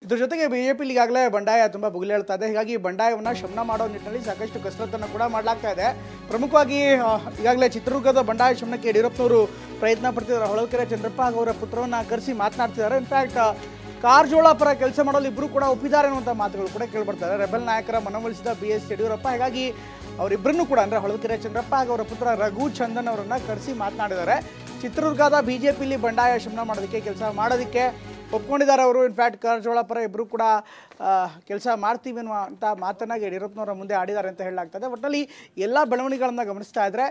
ಇದರ ಜೊತೆಗೆ ಬಿಜೆಪಿಲಿ ಈಗಾಗಲೇ ಬಂಡಾಯ ತುಂಬ ಭುಗಿಲೇಳ್ತಾ ಇದೆ. ಹೀಗಾಗಿ ಬಂಡಾಯವನ್ನು ಶಮನ ಮಾಡೋ ನಿಟ್ಟಿನಲ್ಲಿ ಸಾಕಷ್ಟು ಕಸರತ್ತನ್ನು ಕೂಡ ಮಾಡಲಾಗ್ತಾ ಇದೆ. ಪ್ರಮುಖವಾಗಿ ಈಗಾಗಲೇ ಚಿತ್ರದುರ್ಗದ ಬಂಡಾಯ ಶಮನಕ್ಕೆ ಯಡಿಯೂರಪ್ಪನವರು ಪ್ರಯತ್ನ ಪಡ್ತಿದ್ದಾರೆ. ಹೊಳಲ್ಕೆರೆ ಚಂದ್ರಪ್ಪ ಅವರ ಪುತ್ರವನ್ನು ಕರೆಸಿ ಮಾತನಾಡ್ತಿದ್ದಾರೆ. ಇನ್ಫ್ಯಾಕ್ಟ್ ಕಾರಜೋಳ ಪರ ಕೆಲಸ ಮಾಡಲು ಇಬ್ಬರು ಕೂಡ ಒಪ್ಪಿದ್ದಾರೆ ಅನ್ನುವಂಥ ಮಾತುಗಳು ಕೂಡ ಕೇಳಿಬರ್ತಾರೆ. ರೆಬೆಲ್ ನಾಯಕರ ಮನವೊಲಿಸಿದ BS ಯಡಿಯೂರಪ್ಪ. ಹೀಗಾಗಿ ಅವರಿಬ್ಬರನ್ನು ಕೂಡ ಅಂದರೆ ಹೊಳಲ್ಕೆರೆ ಚಂದ್ರಪ್ಪ ಹಾಗೂ ಅವರ ಪುತ್ರ ರಘು ಚಂದನ್ ಅವರನ್ನು ಕರೆಸಿ ಮಾತನಾಡಿದ್ದಾರೆ. ಚಿತ್ರದುರ್ಗದ ಬಿಜೆಪಿಲಿ ಬಂಡಾಯ ಶಮನ ಮಾಡೋದಕ್ಕೆ ಕೆಲಸ ಮಾಡೋದಕ್ಕೆ ಒಪ್ಕೊಂಡಿದ್ದಾರೆ ಅವರು. ಇನ್ಫ್ಯಾಕ್ಟ್ ಕಾರಜೋಳ ಪರ ಇಬ್ಬರು ಕೂಡ ಕೆಲಸ ಮಾಡ್ತೀವಿ ಅನ್ನುವಂಥ ಮಾತನ್ನಾಗಿ ಯಡಿಯೂರಪ್ಪನವರ ಮುಂದೆ ಆಡಿದ್ದಾರೆ ಅಂತ ಹೇಳಲಾಗ್ತದೆ. ಒಟ್ಟಲ್ಲಿ ಎಲ್ಲ ಬೆಳವಣಿಗೆಗಳನ್ನು ಗಮನಿಸ್ತಾ ಇದ್ದರೆ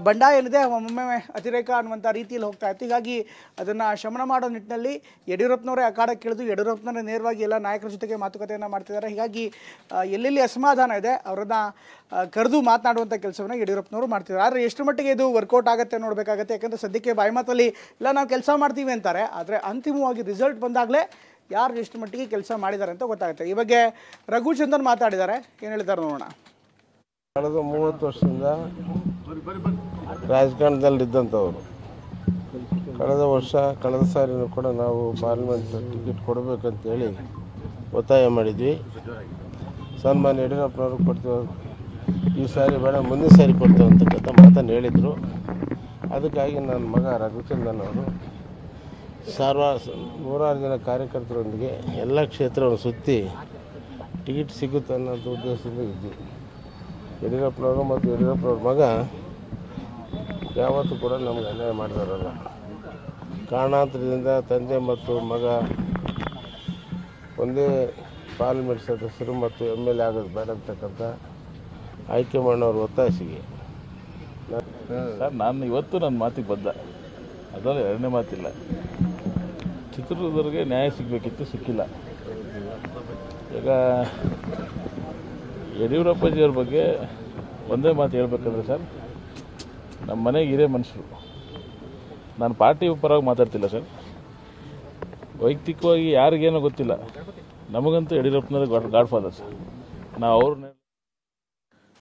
ಬಂಡಾಯ ಏನಿದೆ ಒಮ್ಮೊಮ್ಮೆ ಅತಿರೇಕ ಅನ್ನುವಂಥ ರೀತಿಯಲ್ಲಿ ಹೋಗ್ತಾ ಇತ್ತು. ಹೀಗಾಗಿ ಅದನ್ನು ಶಮನ ಮಾಡೋ ನಿಟ್ಟಿನಲ್ಲಿ ಯಡಿಯೂರಪ್ಪನವರೇ ಅಖಾಡಕ್ಕಿಳಿದು ಯಡಿಯೂರಪ್ಪನವರೇ ನೇರವಾಗಿ ಎಲ್ಲ ನಾಯಕರ ಜೊತೆಗೆ ಮಾತುಕತೆಯನ್ನು ಮಾಡ್ತಿದ್ದಾರೆ. ಹೀಗಾಗಿ ಎಲ್ಲೆಲ್ಲಿ ಅಸಮಾಧಾನ ಇದೆ ಅವರನ್ನು ಕರೆದು ಮಾತನಾಡುವಂಥ ಕೆಲಸವನ್ನು ಯಡಿಯೂರಪ್ಪನವರು ಮಾಡ್ತಿದ್ದಾರೆ. ಆದರೆ ಎಷ್ಟು ಮಟ್ಟಿಗೆ ಇದು ವರ್ಕೌಟ್ ಆಗುತ್ತೆ ನೋಡಬೇಕಾಗತ್ತೆ. ಯಾಕಂದರೆ ಸದ್ಯಕ್ಕೆ ಬಾಯಿಮಾತಲ್ಲಿ ಇಲ್ಲ ನಾವು ಕೆಲಸ ಮಾಡ್ತೀವಿ ಅಂತಾರೆ, ಆದರೆ ಅಂತಿಮವಾಗಿ ರಿಸಲ್ಟ್ ಬಂದಾಗಲೇ ಯಾರು ಎಷ್ಟು ಮಟ್ಟಿಗೆ ಕೆಲಸ ಮಾಡಿದ್ದಾರೆ ಅಂತ ಗೊತ್ತಾಗುತ್ತೆ. ಈ ಬಗ್ಗೆ ರಘು ಚಂದನ್ ಮಾತಾಡಿದ್ದಾರೆ, ಏನು ಹೇಳಿದ್ದಾರೆ ನೋಡೋಣ. ಕಳೆದ 30 ವರ್ಷದಿಂದ ರಾಜಕಾರಣದಲ್ಲಿದ್ದಂಥವ್ರು ಕಳೆದ ಸಾರಿನೂ ಕೂಡ ನಾವು ಪಾರ್ಲಿಮೆಂಟ್ ಟಿಕೆಟ್ ಕೊಡಬೇಕಂತೇಳಿ ಒತ್ತಾಯ ಮಾಡಿದ್ವಿ. ಸನ್ಮಾನ್ಯ ಯಡಿಯೂರಪ್ಪನವರು ಕೊಡ್ತೇವೆ, ಈ ಸಾರಿ ಬೇಡ ಮುಂದಿನ ಸಾರಿ ಕೊಡ್ತೇವೆ ಅಂತಕ್ಕಂಥ ಮಾತನ್ನು ಹೇಳಿದರು. ಅದಕ್ಕಾಗಿ ನನ್ನ ಮಗ ರಘುಚಂದನ್ ಅವರು 100 ಜನ ಕಾರ್ಯಕರ್ತರೊಂದಿಗೆ ಎಲ್ಲ ಕ್ಷೇತ್ರವನ್ನು ಸುತ್ತಿ ಟಿಕೆಟ್ ಸಿಗುತ್ತೆ ಅನ್ನೋದು ಉದ್ದೇಶದಿಂದ ಇದ್ವಿ. ಯಡಿಯೂರಪ್ಪನವರು ಮತ್ತು ಯಡಿಯೂರಪ್ಪನವ್ರ ಮಗ ಯಾವತ್ತೂ ಕೂಡ ನಮಗೆ ಅನ್ಯಾಯ ಮಾಡಿದಾರಲ್ಲ. ಕಾರಣಾಂತರದಿಂದ ತಂದೆ ಮತ್ತು ಮಗ ಒಂದೇ ಪಾರ್ಲಿಮೆಂಟ್ ಸದಸ್ಯರು ಮತ್ತು MLA ಆಗೋದು ಬೇಡ ಅಂತಕ್ಕಂಥ ಹೈಕಮಾಂಡ್ನವ್ರ ಒತ್ತಾಯಿಸಿಗೆ ಸರ್ ನಾನು ಇವತ್ತು ನನ್ನ ಮಾತಿಗೆ ಬದ್ಧ, ಅದರಲ್ಲಿ ಎರಡನೇ ಮಾತಿಲ್ಲ. ಚಿತ್ರದುರ್ಗದವ್ರಿಗೆ ನ್ಯಾಯ ಸಿಗಬೇಕಿತ್ತು, ಸಿಕ್ಕಿಲ್ಲ. ಈಗ ಯಡಿಯೂರಪ್ಪಜಿಯವ್ರ ಬಗ್ಗೆ ಒಂದೇ ಮಾತು ಹೇಳ್ಬೇಕಂದ್ರೆ ಸರ್, ನಮ್ಮ ಮನೆಗೆ ಹಿರೇ ಮನುಷ್ಯರು. ನಾನು ಪಾರ್ಟಿ ಪರವಾಗಿ ಮಾತಾಡ್ತಿಲ್ಲ ಸರ್, ವೈಯಕ್ತಿಕವಾಗಿ ಯಾರಿಗೇನೋ ಗೊತ್ತಿಲ್ಲ, ನಮಗಂತೂ ಯಡಿಯೂರಪ್ಪನವ್ರಿಗೆ ಗಾಡ್ ಫಾದರ್ ಸರ್. ನಾವು ಅವ್ರನ್ನ